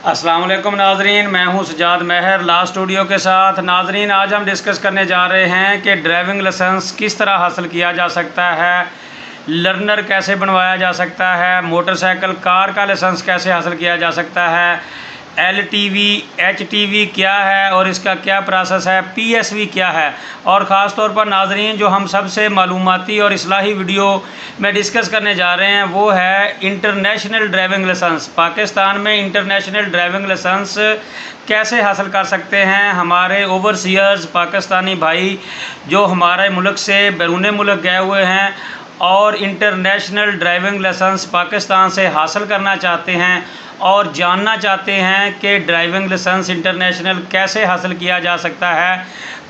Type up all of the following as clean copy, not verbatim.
अस्सलाम वालेकुम नाजरीन, मैं हूं सजाद महर ला स्टूडियो के साथ। नाजरीन, आज हम डिस्कस करने जा रहे हैं कि ड्राइविंग लाइसेंस किस तरह हासिल किया जा सकता है, लर्नर कैसे बनवाया जा सकता है, मोटरसाइकिल कार का लाइसेंस कैसे हासिल किया जा सकता है, LTV HTV क्या है और इसका क्या प्रोसेस है, PSV क्या है। और ख़ास तौर पर नाजरीन, जो हम सबसे मालूमाती और इस्लाही वीडियो में डिस्कस करने जा रहे हैं वो है इंटरनेशनल ड्राइविंग लाइसेंस। पाकिस्तान में इंटरनेशनल ड्राइविंग लाइसेंस कैसे हासिल कर सकते हैं हमारे ओवरसीयर्स पाकिस्तानी भाई जो हमारे मुल्क से बैरून मुल्क गए हुए हैं और इंटरनेशनल ड्राइविंग लाइसेंस पाकिस्तान से हासिल करना चाहते हैं और जानना चाहते हैं कि ड्राइविंग लाइसेंस इंटरनेशनल कैसे हासिल किया जा सकता है।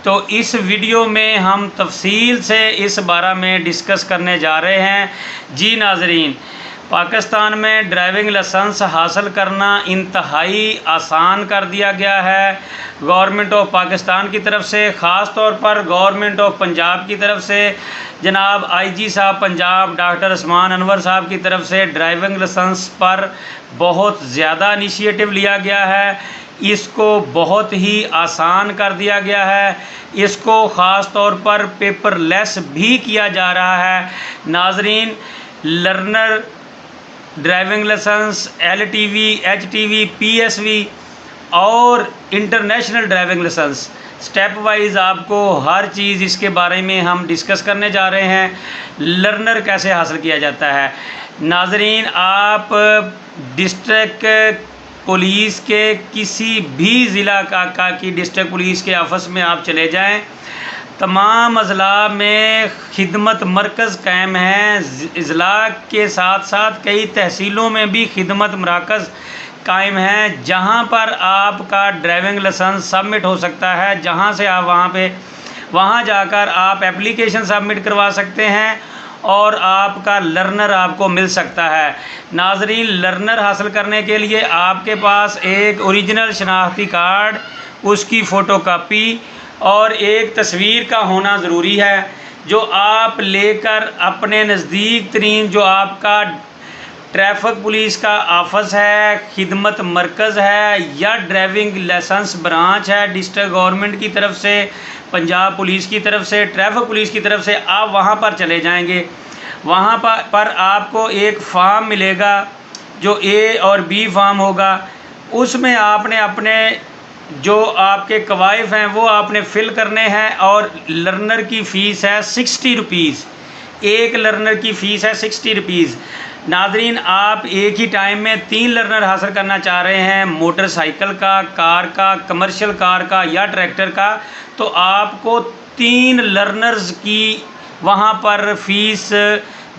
तो इस वीडियो में हम तफसील से इस बारे में डिस्कस करने जा रहे हैं। जी नाजरीन, पाकिस्तान में ड्राइविंग लाइसेंस हासिल करना इंतहाई आसान कर दिया गया है गवर्नमेंट ऑफ पाकिस्तान की तरफ से, ख़ास तौर पर गवर्नमेंट ऑफ पंजाब की तरफ से। जनाब IG साहब पंजाब डॉक्टर उस्मान अनवर साहब की तरफ से ड्राइविंग लाइसेंस पर बहुत ज़्यादा इनिशिएटिव लिया गया है। इसको बहुत ही आसान कर दिया गया है। इसको ख़ास तौर पर पेपरलेस भी किया जा रहा है। नाजरीन, learner driving licence, LTV HTV PSV और international driving licence step wise आपको हर चीज़ इसके बारे में हम डिस्कस करने जा रहे हैं। लर्नर कैसे हासिल किया जाता है नाजरीन, आप डिस्ट्रिक्ट पुलिस के किसी भी ज़िला की डिस्ट्रिक्ट पुलिस के ऑफिस में आप चले जाएं, तमाम अज़ला में खिदमत मरकज़ कायम हैं। अज़ला के साथ साथ कई तहसीलों में भी खिदमत मराकज़ कायम हैं जहां पर आपका ड्राइविंग लाइसेंस सबमिट हो सकता है, जहां से आप वहां जाकर आप एप्लीकेशन सबमिट करवा सकते हैं और आपका लर्नर आपको मिल सकता है। नाजरीन, लर्नर हासिल करने के लिए आपके पास एक ओरिजिनल शनाख्ती कार्ड, उसकी फ़ोटोकॉपी और एक तस्वीर का होना ज़रूरी है, जो आप लेकर अपने नज़दीक तरीन जो आपका ट्रैफिक पुलिस का ऑफिस है, खिदमत मरकज़ है या ड्राइविंग लाइसेंस ब्रांच है डिस्ट्रिक्ट गवर्नमेंट की तरफ से, पंजाब पुलिस की तरफ से, ट्रैफिक पुलिस की तरफ से, आप वहां पर चले जाएंगे। वहां पर आपको एक फॉर्म मिलेगा जो A और B फॉर्म होगा। उसमें आपने अपने जो आपके कवायफ हैं वो आपने फ़िल करने हैं और लर्नर की फ़ीस है 60 रुपीज़। एक लर्नर की फ़ीस है 60 रुपीज़। नाजरीन, आप एक ही टाइम में 3 लर्नर हासिल करना चाह रहे हैं, मोटरसाइकिल का, कार का, कमर्शियल कार का या ट्रैक्टर का, तो आपको 3 लर्नर्स की वहाँ पर फ़ीस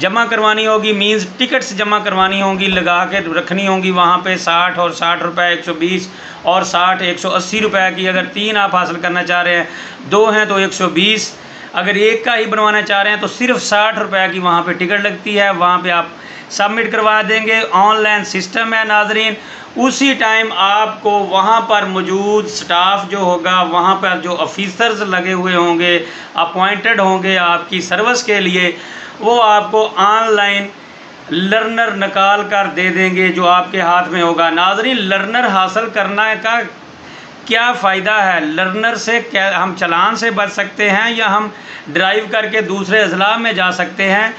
जमा करवानी होगी। मींस टिकट्स जमा करवानी होंगी, लगा के रखनी होंगी वहाँ पे 60 और 60 रुपये 120 और 60 180 रुपये की। अगर 3 आप हासिल करना चाह रहे हैं, 2 हैं तो 120, अगर एक का ही बनवाना चाह रहे हैं तो सिर्फ 60 रुपये की वहाँ पे टिकट लगती है। वहाँ पे आप सबमिट करवा देंगे, ऑनलाइन सिस्टम है नाजरीन। उसी टाइम आपको वहाँ पर मौजूद स्टाफ जो होगा, वहाँ पर जो ऑफिसर्स लगे हुए होंगे, अपॉइंटेड होंगे आपकी सर्विस के लिए, वो आपको ऑनलाइन लर्नर निकाल कर दे देंगे जो आपके हाथ में होगा। नाजरीन, लर्नर हासिल करने का क्या फ़ायदा है? लर्नर से क्या हम चालान से बच सकते हैं या हम ड्राइव करके दूसरे अजला में जा सकते हैं?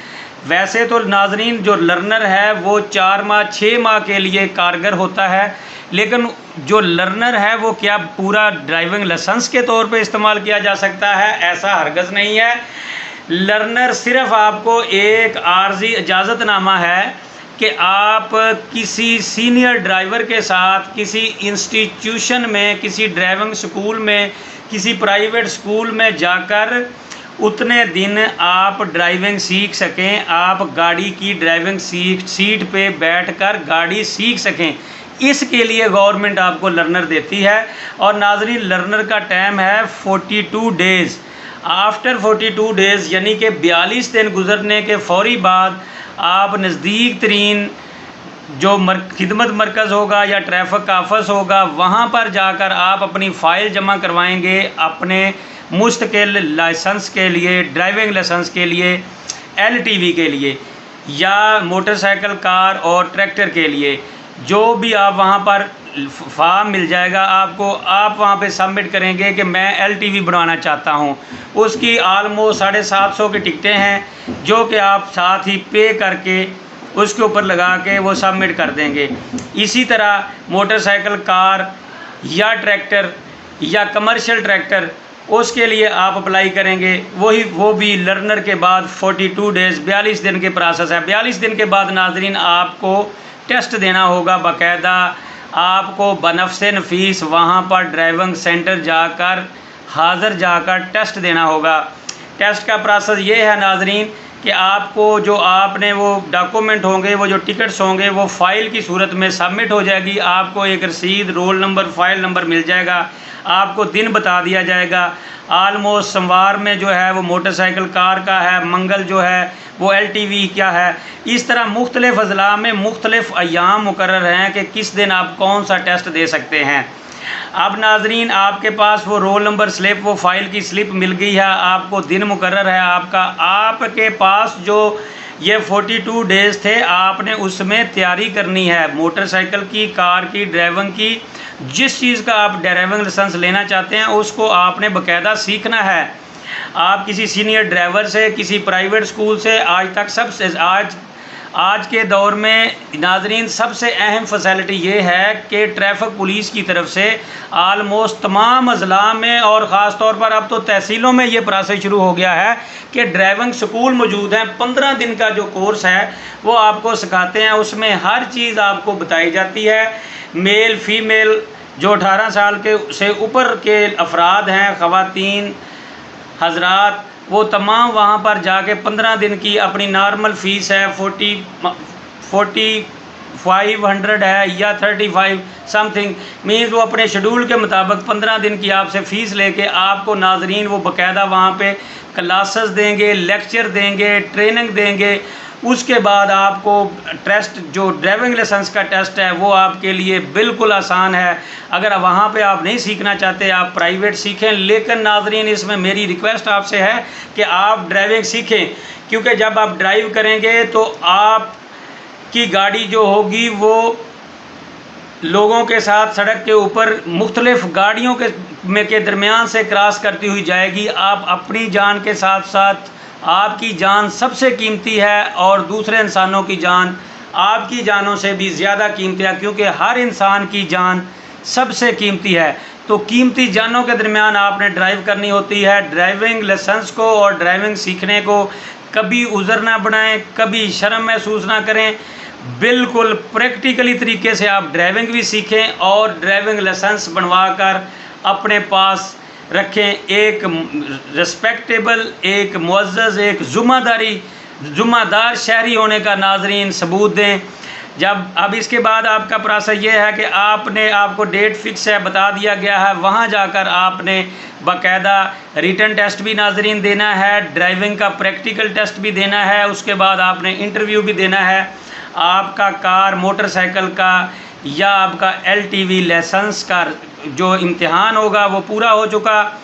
वैसे तो नाजरीन, जो लर्नर है वो 4 माह 6 माह के लिए कारगर होता है, लेकिन जो लर्नर है वो क्या पूरा ड्राइविंग लाइसेंस के तौर पे इस्तेमाल किया जा सकता है? ऐसा हरगज़ नहीं है। लर्नर सिर्फ़ आपको एक आर्जी इजाज़तनामा है कि आप किसी सीनियर ड्राइवर के साथ किसी इंस्टीट्यूशन में, किसी ड्राइविंग स्कूल में, किसी प्राइवेट स्कूल में जाकर उतने दिन आप ड्राइविंग सीख सकें, आप गाड़ी की ड्राइविंग सीट पे बैठकर गाड़ी सीख सकें। इसके लिए गवर्नमेंट आपको लर्नर देती है। और नाजरीन, लर्नर का टाइम है 42 डेज़। आफ्टर 42 डेज़ यानी कि 42 दिन गुजरने के फ़ौरी बाद आप नज़दीक तरीन जो खिदमत मरकज़ होगा या ट्रैफिक ऑफिस होगा, वहाँ पर जाकर आप अपनी फ़ाइल जमा करवाएंगे अपने मुस्तकिल लाइसेंस के लिए, ड्राइविंग लाइसेंस के लिए, LTV के लिए या मोटरसाइकिल, कार और ट्रैक्टर के लिए। जो भी आप वहाँ पर फॉर्म मिल जाएगा आपको। आप वहाँ पे सबमिट करेंगे कि मैं LTV बनवाना चाहता हूँ। उसकी ऑलमोस्ट 750 की टिकटें हैं जो कि आप साथ ही पे करके उसके ऊपर लगा के वो सबमिट कर देंगे। इसी तरह मोटरसाइकिल, कार या ट्रैक्टर या कमर्शियल ट्रैक्टर, उसके लिए आप अप्लाई करेंगे वो भी लर्नर के बाद 42 डेज़ 42 दिन के प्रोसेस है। 42 दिन के बाद नाजरीन आपको टेस्ट देना होगा बाकायदा। आपको बनफ़्से नफीस वहाँ पर ड्राइविंग सेंटर जाकर हाज़िर जाकर टेस्ट देना होगा। टेस्ट का प्रोसेस ये है नाजरीन कि आपको जो आपने वो डॉक्यूमेंट होंगे, वो जो टिकट्स होंगे, वो फ़ाइल की सूरत में सबमिट हो जाएगी। आपको एक रसीद, रोल नंबर, फ़ाइल नंबर मिल जाएगा। आपको दिन बता दिया जाएगा। आलमोस्ट सोमवार में जो है वो मोटरसाइकिल कार का है, मंगल जो है वो LTV क्या है। इस तरह मुख्तलिफ़ अज़ला में मुख्तलिफ़ अय्याम मुकर्रर हैं कि किस दिन आप कौन सा टेस्ट दे सकते हैं। अब नाजरीन आपके पास वो रोल नंबर स्लिप, वो फ़ाइल की स्लिप मिल गई है, आपको दिन मुकर्रर है आपका। आपके पास जो ये 42 डेज़ थे, आपने उसमें तैयारी करनी है मोटरसाइकिल की, कार की, ड्राइविंग की। जिस चीज़ का आप ड्राइविंग लाइसेंस लेना चाहते हैं उसको आपने बाकायदा सीखना है। आप किसी सीनियर ड्राइवर से, किसी प्राइवेट स्कूल से, आज तक सबसे आज के दौर में नाजरीन सबसे अहम फैसिलिटी ये है कि ट्रैफिक पुलिस की तरफ से आलमोस्ट तमाम अज़ला में और ख़ास तौर पर अब तो तहसीलों में ये प्रोसेस शुरू हो गया है कि ड्राइविंग स्कूल मौजूद हैं। 15 दिन का जो कोर्स है वो आपको सिखाते हैं। उसमें हर चीज़ आपको बताई जाती है। मेल फीमेल जो 18 साल के से ऊपर के अफराद हैं, ख़वातीन हजरात, वो तमाम वहाँ पर जाके 15 दिन की अपनी नॉर्मल फ़ीस है 4500 है या 35 समथिंग, मीन्स वो अपने शेड्यूल के मुताबिक 15 दिन की आपसे फ़ीस लेके आपको नाजरीन वो बाकायदा वहाँ पे क्लासेस देंगे, लेक्चर देंगे, ट्रेनिंग देंगे। उसके बाद आपको टेस्ट, जो ड्राइविंग लाइसेंस का टेस्ट है, वो आपके लिए बिल्कुल आसान है। अगर वहाँ पे आप नहीं सीखना चाहते, आप प्राइवेट सीखें। लेकिन नाजरीन इसमें मेरी रिक्वेस्ट आपसे है कि आप ड्राइविंग सीखें, क्योंकि जब आप ड्राइव करेंगे तो आपकी गाड़ी जो होगी वो लोगों के साथ सड़क के ऊपर मुख्तलिफ़ गाड़ियों के दरमियान से क्रॉस करती हुई जाएगी। आप अपनी जान के साथ साथ, आपकी जान सबसे कीमती है और दूसरे इंसानों की जान आपकी जानों से भी ज़्यादा कीमती है, क्योंकि हर इंसान की जान सबसे कीमती है। तो कीमती जानों के दरमियान आपने ड्राइव करनी होती है। ड्राइविंग लाइसेंस को और ड्राइविंग सीखने को कभी उज़र ना बनाएं, कभी शर्म महसूस ना करें। बिल्कुल प्रैक्टिकली तरीके से आप ड्राइविंग भी सीखें और ड्राइविंग लाइसेंस बनवा कर अपने पास रखें। एक रिस्पेक्टेबल, एक मुअज़्ज़ज़, एक ज़िम्मेदार शहरी होने का नाजरीन सबूत दें। अब इसके बाद आपका प्रोसेस ये है कि आपको डेट फिक्स है, बता दिया गया है। वहाँ जाकर आपने बाकायदा रिटन टेस्ट भी नाजरीन देना है, ड्राइविंग का प्रैक्टिकल टेस्ट भी देना है। उसके बाद आपने इंटरव्यू भी देना है। आपका कार, मोटरसाइकिल का या आपका LTV लाइसेंस का जो इम्तिहान होगा वो पूरा हो चुका।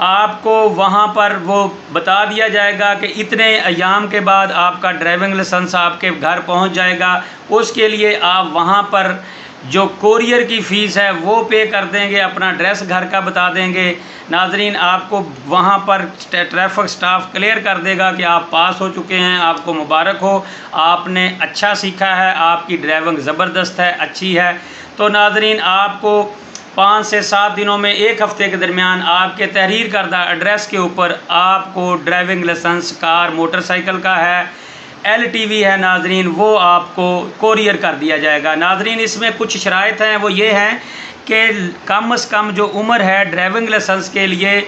आपको वहाँ पर वो बता दिया जाएगा कि इतने अयाम के बाद आपका ड्राइविंग लाइसेंस आपके घर पहुँच जाएगा। उसके लिए आप वहाँ पर जो कोरियर की फ़ीस है वो पे कर देंगे, अपना एड्रेस घर का बता देंगे। नाजरीन आपको वहाँ पर ट्रैफिक स्टाफ क्लियर कर देगा कि आप पास हो चुके हैं, आपको मुबारक हो, आपने अच्छा सीखा है, आपकी ड्राइविंग ज़बरदस्त है, अच्छी है। तो नाजरीन आपको 5 से 7 दिनों में, 1 हफ़्ते के दरमियान आपके तहरीर करदा एड्रेस के ऊपर आपको ड्राइविंग लाइसेंस कार, मोटरसाइकिल का है, LTV है नाजरीन, वो आपको कोरियर कर दिया जाएगा। नाजरीन इसमें कुछ शराइत हैं, वो ये हैं कि कम से कम जो उम्र है ड्राइविंग लाइसेंस के लिए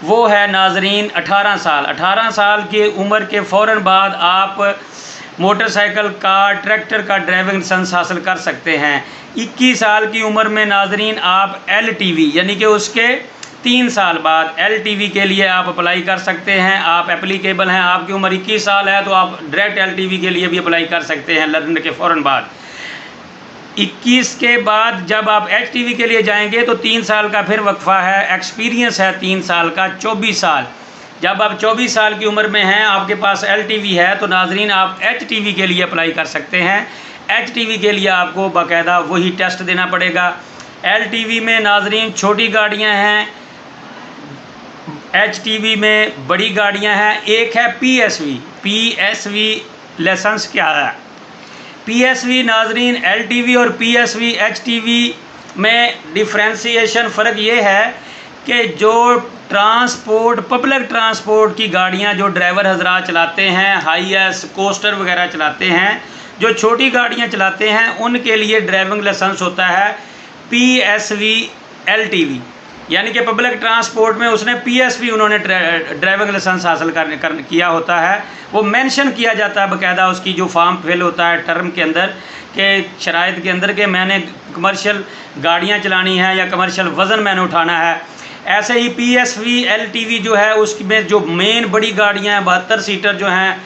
वो है नाजरीन 18 साल। 18 साल की उम्र के फ़ौरन बाद आप मोटरसाइकिल, कार, ट्रैक्टर का ड्राइविंग लाइसेंस हासिल कर सकते हैं। 21 साल की उम्र में नाजरीन आप LTV यानी कि उसके 3 साल बाद LTV के लिए आप अप्लाई कर सकते हैं। आप एप्लीकेबल हैं, आपकी उम्र 21 साल है तो आप डायरेक्ट LTV के लिए भी अप्लाई कर सकते हैं लर्नर के फ़ौरन बाद। 21 के बाद जब आप HTV के लिए जाएंगे तो 3 साल का फिर वक्फ़ा है, एक्सपीरियंस है 3 साल का, 24 साल। जब आप 24 साल की उम्र में हैं, आपके पास LTV है, तो नाजरीन आप HTV के लिए अप्लाई कर सकते हैं। HTV के लिए आपको बाकायदा वही टेस्ट देना पड़ेगा। LTV में नाजरीन छोटी गाड़ियां हैं, HTV में बड़ी गाड़ियां हैं। एक है PSV लाइसेंस क्या है? PSV नाजरीन LTV और PSV HTV में डिफ्रेंशिएशन फ़र्क ये है कि जो ट्रांसपोर्ट पब्लिक ट्रांसपोर्ट की गाड़ियां जो ड्राइवर हजरात चलाते हैं, हाईएस कोस्टर वगैरह चलाते हैं, जो छोटी गाड़ियां चलाते हैं, उनके लिए ड्राइविंग लाइसेंस होता है PSV LTV, यानी कि पब्लिक ट्रांसपोर्ट में उसने PSV उन्होंने ड्राइविंग लाइसेंस हासिल किया होता है। वो मेंशन किया जाता है बाकायदा, उसकी जो फॉर्म फिल होता है टर्म के अंदर के शराइत के अंदर, कि मैंने कमर्शियल गाड़ियां चलानी है या कमर्शियल वज़न मैंने उठाना है। ऐसे ही PSV LTV जो है उसमें जो मेन बड़ी गाड़ियां हैं 72 सीटर जो हैं,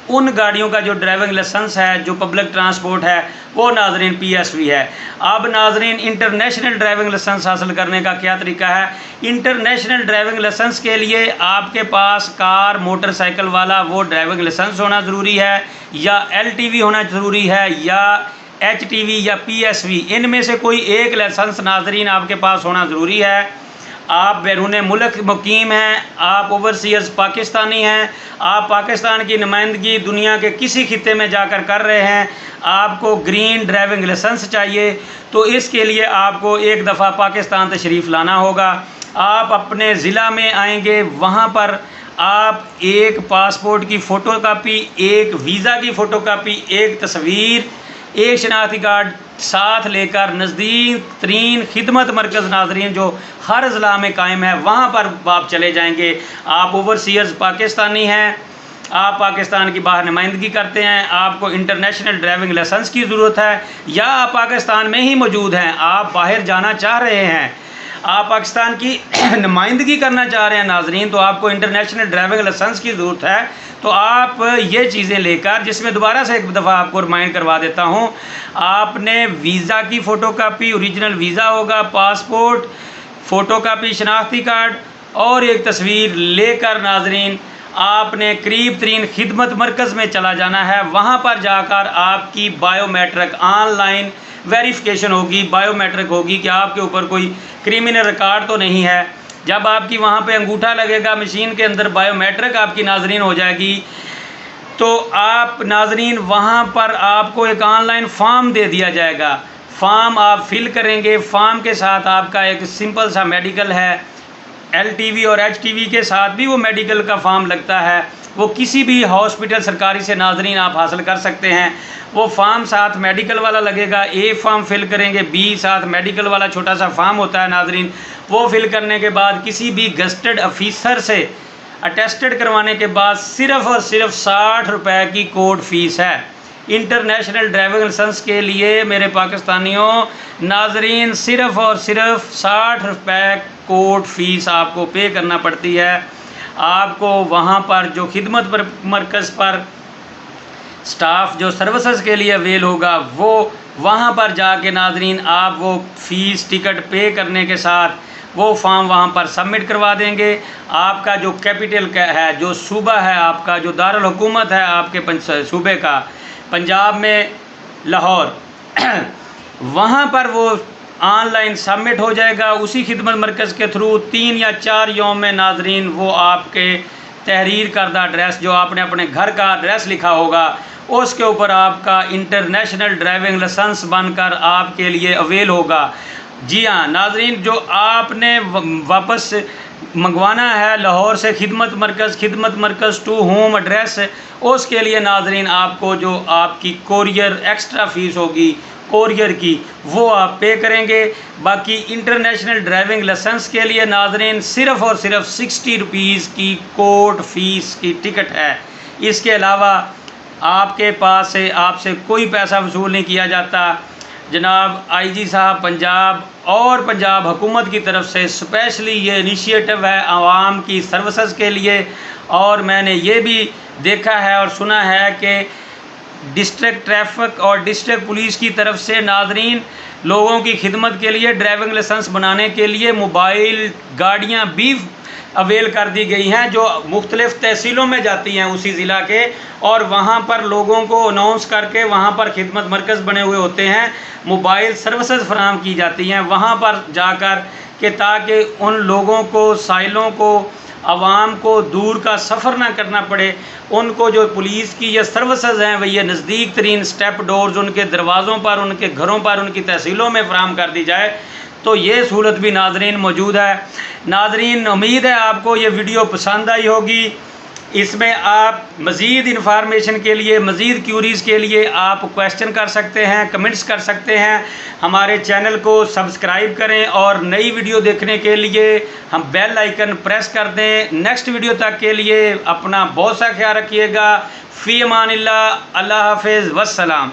उन गाड़ियों का जो ड्राइविंग लाइसेंस है जो पब्लिक ट्रांसपोर्ट है वो नाजरीन PSV है। अब नाजरीन इंटरनेशनल ड्राइविंग लाइसेंस हासिल करने का क्या तरीका है? इंटरनेशनल ड्राइविंग लाइसेंस के लिए आपके पास कार मोटरसाइकिल वाला वो ड्राइविंग लाइसेंस होना ज़रूरी है, या LTV होना ज़रूरी है, या HTV या PSV, इनमें से कोई एक लाइसेंस नाजरीन आपके पास होना ज़रूरी है। आप बैरून मुल्क मुकीम हैं, आप ओवरसीज़ पाकिस्तानी हैं, आप पाकिस्तान की नुमाइंदगी दुनिया के किसी खित्ते में जाकर कर रहे हैं, आपको ग्रीन ड्राइविंग लाइसेंस चाहिए, तो इसके लिए आपको एक दफ़ा पाकिस्तान तशरीफ़ लाना होगा। आप अपने ज़िला में आएंगे, वहाँ पर आप एक पासपोर्ट की फ़ोटो कापी, एक वीज़ा की फ़ोटो कापी, एक तस्वीर, एक शनाख्ती कार्ड साथ लेकर नज़दीक तरीन खिदमत मरकज़ नाजरीन जो हर ज़िला में कायम है वहाँ पर आप चले जाएंगे। आप ओवरसीज़ पाकिस्तानी हैं, आप पाकिस्तान की बाहर नुमाइंदगी करते हैं, आपको इंटरनेशनल ड्राइविंग लाइसेंस की ज़रूरत है, या आप पाकिस्तान में ही मौजूद हैं, आप बाहर जाना चाह रहे हैं, आप पाकिस्तान की नुमाइंदगी करना चाह रहे हैं नाजरीन, तो आपको इंटरनेशनल ड्राइविंग लाइसेंस की ज़रूरत है। तो आप ये चीज़ें लेकर, जिसमें दोबारा से एक दफ़ा आपको रिमाइंड करवा देता हूँ, आपने वीज़ा की फ़ोटो कापी, ओरिजिनल वीज़ा होगा, पासपोर्ट, फ़ोटो कापी, शनाख्ती कार्ड और एक तस्वीर लेकर नाजरीन आपने करीब तरीन खिदमत मरकज़ में चला जाना है। वहाँ पर जाकर आपकी बायोमेट्रिक ऑनलाइन वेरिफिकेशन होगी, बायोमेट्रिक होगी कि आपके ऊपर कोई क्रिमिनल रिकॉर्ड तो नहीं है। जब आपकी वहाँ पे अंगूठा लगेगा मशीन के अंदर, बायोमेट्रिक आपकी नाजरीन हो जाएगी, तो आप नाजरीन वहाँ पर आपको एक ऑनलाइन फॉर्म दे दिया जाएगा। फॉर्म आप फिल करेंगे, फॉर्म के साथ आपका एक सिंपल सा मेडिकल है। LTV और HTV के साथ भी वो मेडिकल का फॉर्म लगता है, वो किसी भी हॉस्पिटल सरकारी से नाजरीन आप हासिल कर सकते हैं। वो फॉर्म साथ मेडिकल वाला लगेगा, A फॉर्म फिल करेंगे, B साथ मेडिकल वाला छोटा सा फॉर्म होता है नाजरीन, वो फिल करने के बाद किसी भी गस्टेड ऑफिसर से अटेस्टेड करवाने के बाद सिर्फ़ और सिर्फ 60 रुपये की कोर्ट फ़ीस है। इंटरनेशनल ड्राइविंग लाइसेंस के लिए मेरे पाकिस्तानियों नाजरीन सिर्फ़ और सिर्फ 60 रुपये कोर्ट फ़ीस आपको पे करना पड़ती है। आपको वहाँ पर जो खिदमत मरकज़ पर स्टाफ जो सर्विसेज के लिए अवेल होगा, वो वहाँ पर जाके नाजरीन आप वो फ़ीस टिकट पे करने के साथ वो फॉर्म वहाँ पर सबमिट करवा देंगे। आपका जो कैपिटल है, जो सूबा है आपका, जो दारुल हुकूमत है आपके सूबे का, पंजाब में लाहौर, वहाँ पर वो ऑनलाइन सबमिट हो जाएगा। उसी खिदमत मरकज़ के थ्रू 3 या 4 यौम में नाजरीन वो आपके तहरीर करदा एड्रेस, जो आपने अपने घर का एड्रेस लिखा होगा, उसके ऊपर आपका इंटरनेशनल ड्राइविंग लाइसेंस बनकर आपके लिए अवेल होगा। जी हाँ नाजरीन, जो आपने वापस मंगवाना है लाहौर से खिदमत मरकज़ टू होम एड्रेस, उसके लिए नाजरीन आपको जो आपकी कोरियर एक्स्ट्रा फ़ीस होगी कोरियर की, वो आप पे करेंगे। बाकी इंटरनेशनल ड्राइविंग लाइसेंस के लिए नाजरीन सिर्फ़ और सिर्फ 60 रुपीज़ की कोर्ट फ़ीस की टिकट है। इसके अलावा आपके पास से आपसे कोई पैसा वसूल नहीं किया जाता। जनाब IG साहब पंजाब और पंजाब हुकूमत की तरफ से स्पेशली ये इनिशिएटिव है आवाम की सर्विसेज के लिए। और मैंने ये भी देखा है और सुना है कि डिस्ट्रिक्ट ट्रैफिक और डिस्ट्रिक्ट पुलिस की तरफ से नाजरीन लोगों की खिदमत के लिए ड्राइविंग लाइसेंस बनाने के लिए मोबाइल गाड़ियाँ भी अवेल कर दी गई हैं जो मुख्तलिफ़ तहसीलों में जाती हैं उसी ज़िला के, और वहाँ पर लोगों को अनाउंस करके वहाँ पर खिदमत मरकज़ बने हुए होते हैं, मोबाइल सर्विसेज फराहम की जाती हैं वहाँ पर जाकर कि ताकि उन लोगों को, साइलों को, आवाम को दूर का सफ़र ना करना पड़े। उनको जो पुलिस की ये सर्विसेज हैं वही नज़दीक तरीन स्टेप डोर्स उनके दरवाज़ों पर, उनके घरों पर, उनकी तहसीलों में फराहम कर दी जाए। तो ये सहूलत भी नाज़रीन मौजूद है। नाज़रीन, उम्मीद है आपको ये वीडियो पसंद आई होगी। इसमें आप मज़ीद इंफॉर्मेशन के लिए, मज़ीद क्यूरीज़ के लिए आप क्वेश्चन कर सकते हैं, कमेंट्स कर सकते हैं। हमारे चैनल को सब्सक्राइब करें और नई वीडियो देखने के लिए हम बेल आइकन प्रेस कर दें। नेक्स्ट वीडियो तक के लिए अपना बहुत सा ख्याल रखिएगा। फ़ी अमानिल्लाह, अल्लाह हाफ़िज़, वस्सलाम।